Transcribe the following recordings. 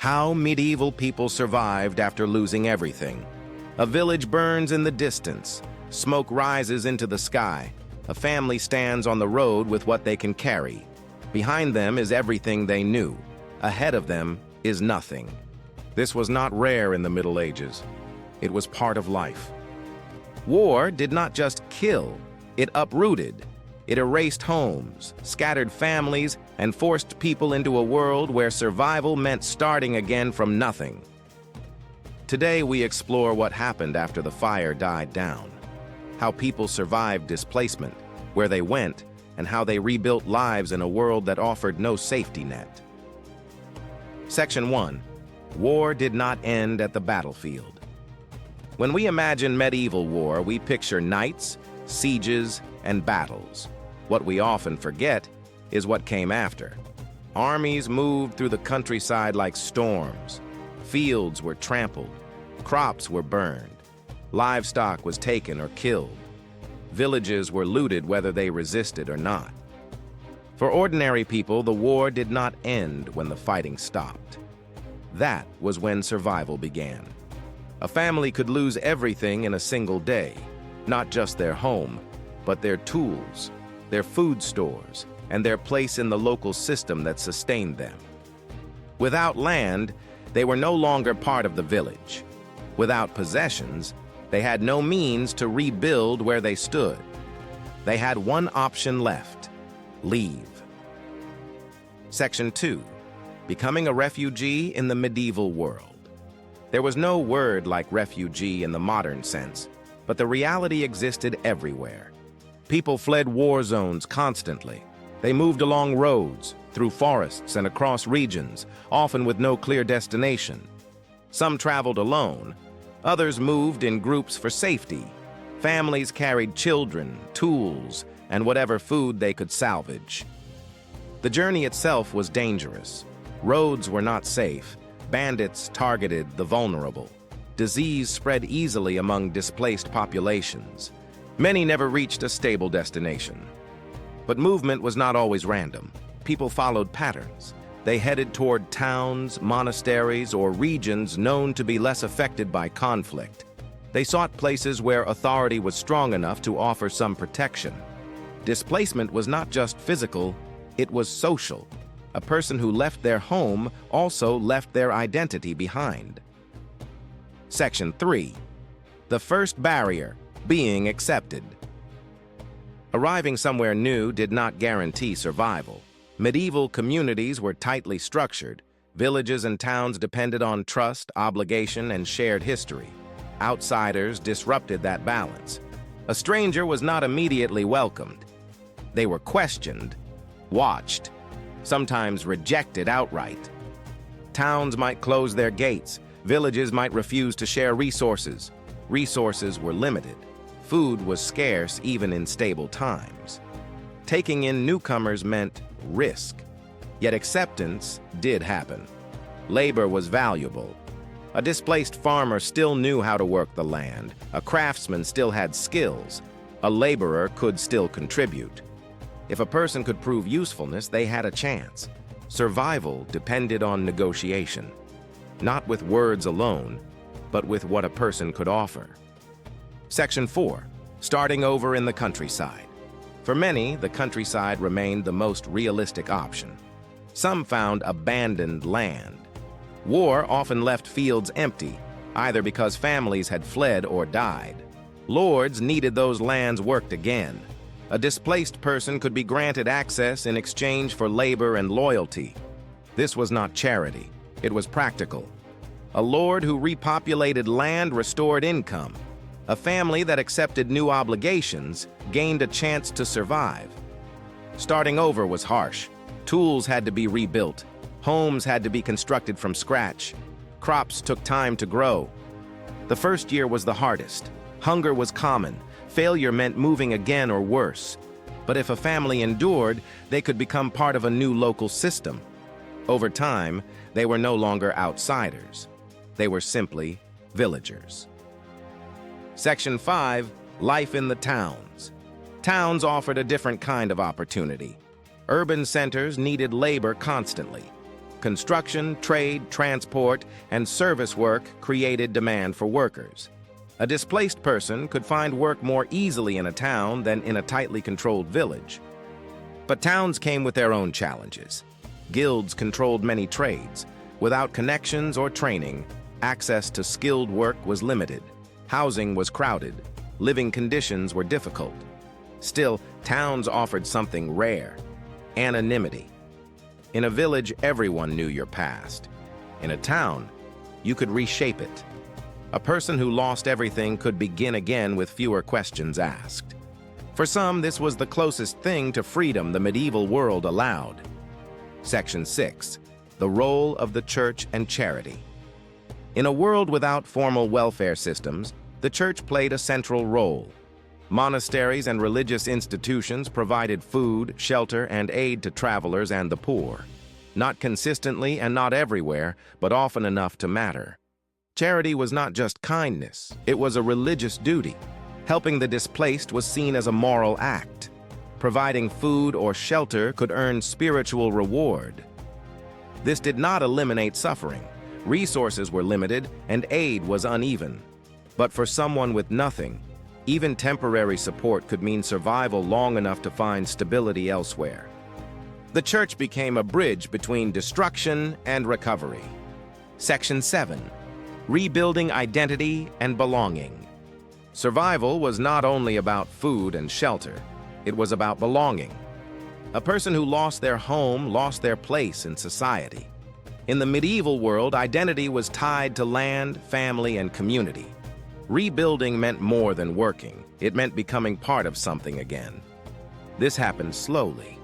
How medieval people survived after losing everything. A village burns in the distance. Smoke rises into the sky. A family stands on the road with what they can carry. Behind them is everything they knew. Ahead of them is nothing. This was not rare in the Middle Ages. It was part of life. War did not just kill, it uprooted. It erased homes, scattered families, and forced people into a world where survival meant starting again from nothing. Today we explore what happened after the fire died down, how people survived displacement, where they went, and how they rebuilt lives in a world that offered no safety net. Section 1. War did not end at the battlefield. When we imagine medieval war, we picture knights, sieges, and battles. What we often forget is what came after. Armies moved through the countryside like storms. Fields were trampled. Crops were burned. Livestock was taken or killed. Villages were looted whether they resisted or not. For ordinary people, the war did not end when the fighting stopped. That was when survival began. A family could lose everything in a single day, not just their home, but their tools, their food stores, and their place in the local system that sustained them. Without land, they were no longer part of the village. Without possessions, they had no means to rebuild where they stood. They had one option left: leave. Section 2. Becoming a refugee in the medieval world. There was no word like refugee in the modern sense, but the reality existed everywhere. People fled war zones constantly. They moved along roads, through forests and across regions, often with no clear destination. Some traveled alone. Others moved in groups for safety. Families carried children, tools, and whatever food they could salvage. The journey itself was dangerous. Roads were not safe. Bandits targeted the vulnerable. Disease spread easily among displaced populations. Many never reached a stable destination. But movement was not always random. People followed patterns. They headed toward towns, monasteries, or regions known to be less affected by conflict. They sought places where authority was strong enough to offer some protection. Displacement was not just physical, it was social. A person who left their home also left their identity behind. Section 3. The first barrier: being accepted. Arriving somewhere new did not guarantee survival. Medieval communities were tightly structured. Villages and towns depended on trust, obligation, and shared history. Outsiders disrupted that balance. A stranger was not immediately welcomed. They were questioned, watched, sometimes rejected outright. Towns might close their gates. Villages might refuse to share resources. Resources were limited. Food was scarce even in stable times. Taking in newcomers meant risk. Yet acceptance did happen. Labor was valuable. A displaced farmer still knew how to work the land. A craftsman still had skills. A laborer could still contribute. If a person could prove usefulness, they had a chance. Survival depended on negotiation. Not with words alone, but with what a person could offer. Section 4. Starting over in the countryside. For many, the countryside remained the most realistic option. Some found abandoned land. War often left fields empty, either because families had fled or died. Lords needed those lands worked again. A displaced person could be granted access in exchange for labor and loyalty. This was not charity. It was practical. A lord who repopulated land restored income. A family that accepted new obligations gained a chance to survive. Starting over was harsh. Tools had to be rebuilt. Homes had to be constructed from scratch. Crops took time to grow. The first year was the hardest. Hunger was common. Failure meant moving again or worse. But if a family endured, they could become part of a new local system. Over time, they were no longer outsiders. They were simply villagers. Section 5. Life in the towns. Towns offered a different kind of opportunity. Urban centers needed labor constantly. Construction, trade, transport, and service work created demand for workers. A displaced person could find work more easily in a town than in a tightly controlled village. But towns came with their own challenges. Guilds controlled many trades. Without connections or training, access to skilled work was limited. Housing was crowded. Living conditions were difficult. Still, towns offered something rare: anonymity. In a village, everyone knew your past. In a town, you could reshape it. A person who lost everything could begin again with fewer questions asked. For some, this was the closest thing to freedom the medieval world allowed. Section 6. The role of the church and charity. In a world without formal welfare systems, the church played a central role. Monasteries and religious institutions provided food, shelter, and aid to travelers and the poor. Not consistently and not everywhere, but often enough to matter. Charity was not just kindness, it was a religious duty. Helping the displaced was seen as a moral act. Providing food or shelter could earn spiritual reward. This did not eliminate suffering. Resources were limited and aid was uneven. But for someone with nothing, even temporary support could mean survival long enough to find stability elsewhere. The church became a bridge between destruction and recovery. Section 7. Rebuilding identity and belonging. Survival was not only about food and shelter, it was about belonging. A person who lost their home lost their place in society. In the medieval world, identity was tied to land, family, and community. Rebuilding meant more than working. It meant becoming part of something again. This happened slowly.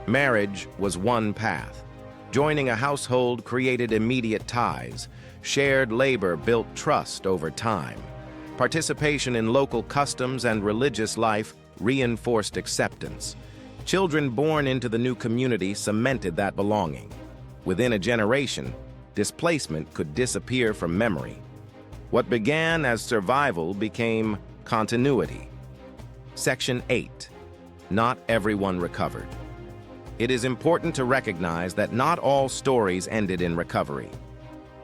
Marriage was one path. Joining a household created immediate ties. Shared labor built trust over time. Participation in local customs and religious life reinforced acceptance. Children born into the new community cemented that belonging. Within a generation, displacement could disappear from memory. What began as survival became continuity. Section 8. Not everyone recovered. It is important to recognize that not all stories ended in recovery.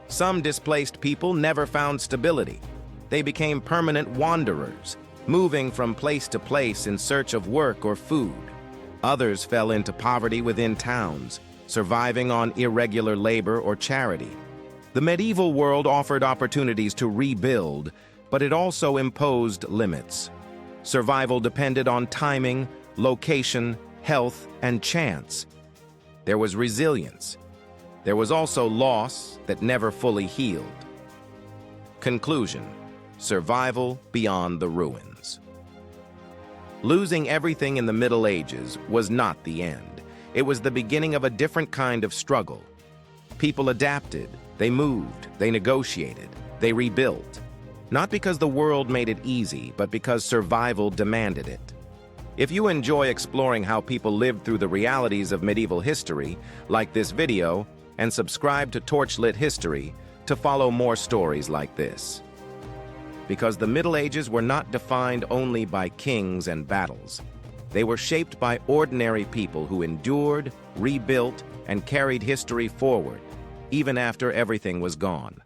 Some displaced people never found stability. They became permanent wanderers, moving from place to place in search of work or food. Others fell into poverty within towns, surviving on irregular labor or charity. The medieval world offered opportunities to rebuild, but it also imposed limits. Survival depended on timing, location, health, and chance. There was resilience. There was also loss that never fully healed. Conclusion: survival beyond the ruins. Losing everything in the Middle Ages was not the end. It was the beginning of a different kind of struggle. People adapted, they moved, they negotiated, they rebuilt. Not because the world made it easy, but because survival demanded it. If you enjoy exploring how people lived through the realities of medieval history, like this video and subscribe to TorchLit History to follow more stories like this. Because the Middle Ages were not defined only by kings and battles. They were shaped by ordinary people who endured, rebuilt, and carried history forward, even after everything was gone.